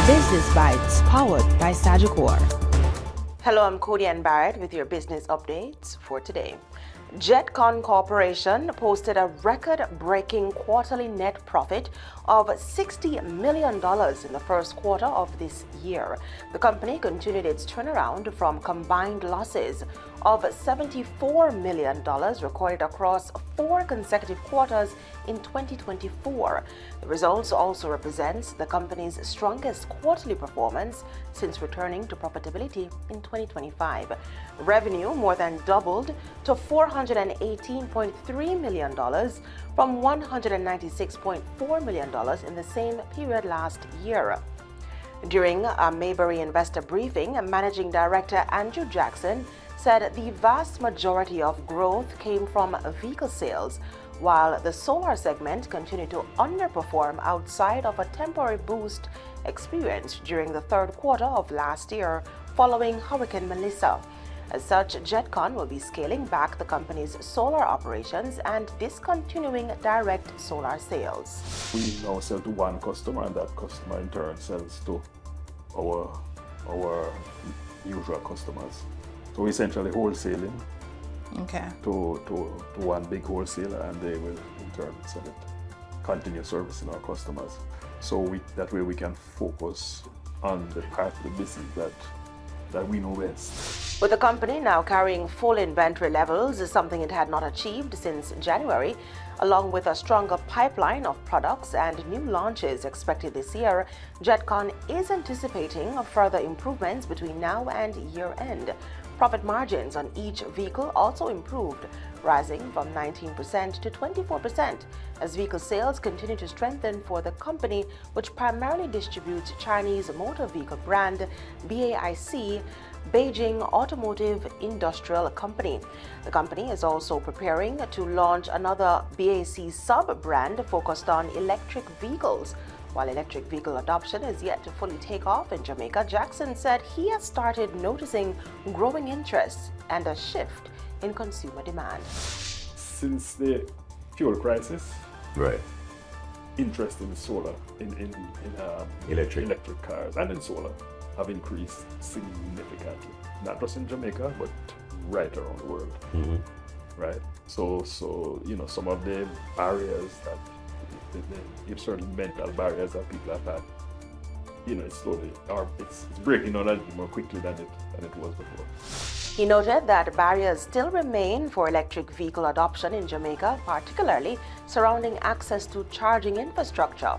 Business Bites, powered by Sagicor. Hello, I'm Cody Ann Barrett with your business updates for today. JetCon Corporation posted a record-breaking quarterly net profit of $60 million in the first quarter of this year. The company continued its turnaround from combined losses of $74 million recorded across 4 consecutive quarters in 2024. The results also represents the company's strongest quarterly performance since returning to profitability in 2025. Revenue more than doubled to $418.3 million from $196.4 million in the same period last year. During a Mayberry investor briefing, Managing Director Andrew Jackson said the vast majority of growth came from vehicle sales, while the solar segment continued to underperform outside of a temporary boost experienced during the third quarter of last year following Hurricane Melissa. As such, JetCon will be scaling back the company's solar operations and discontinuing direct solar sales. We now sell to one customer, and that customer in turn sells to our usual customers. So we're essentially wholesaling to one big wholesaler, and they will in turn sell it, continue servicing our customers. So that way we can focus on the part of the business that we know best. With the company now carrying full inventory levels, something it had not achieved since January, along with a stronger pipeline of products and new launches expected this year, JetCon is anticipating further improvements between now and year-end. Profit margins on each vehicle also improved, rising from 19% to 24% as vehicle sales continue to strengthen for the company, which primarily distributes Chinese motor vehicle brand BAIC, Beijing Automotive Industrial Company. The company is also preparing to launch another BAC sub-brand focused on electric vehicles. While electric vehicle adoption is yet to fully take off in Jamaica, Jackson said he has started noticing growing interest and a shift in consumer demand. Since the fuel crisis, interest in solar, in electric cars and in solar have increased significantly, not just in Jamaica, but right around the world. Right? So some of the barriers that certain mental barriers that people have had, it's slowly, or it's breaking down a little more quickly than it was before. He noted that barriers still remain for electric vehicle adoption in Jamaica, particularly surrounding access to charging infrastructure.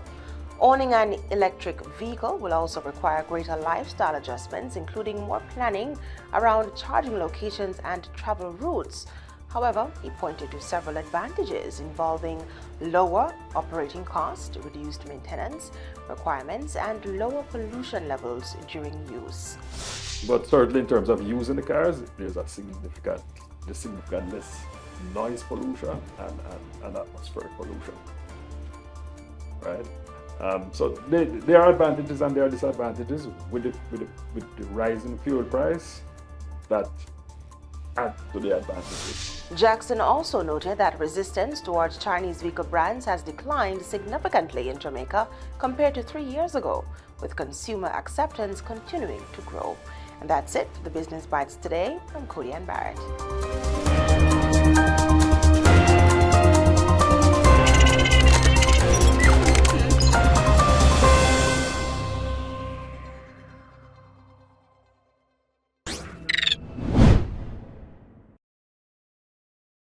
Owning an electric vehicle will also require greater lifestyle adjustments, including more planning around charging locations and travel routes. However, he pointed to several advantages involving lower operating costs, reduced maintenance requirements, and lower pollution levels during use. But certainly in terms of using the cars, there's a significant less noise pollution and atmospheric pollution. Right? So there are advantages and there are disadvantages with the rising fuel price that add to the advantages. Jackson also noted that resistance towards Chinese vehicle brands has declined significantly in Jamaica compared to 3 years ago, with consumer acceptance continuing to grow. And that's it for the Business Bites today. I'm Cody Ann Barrett.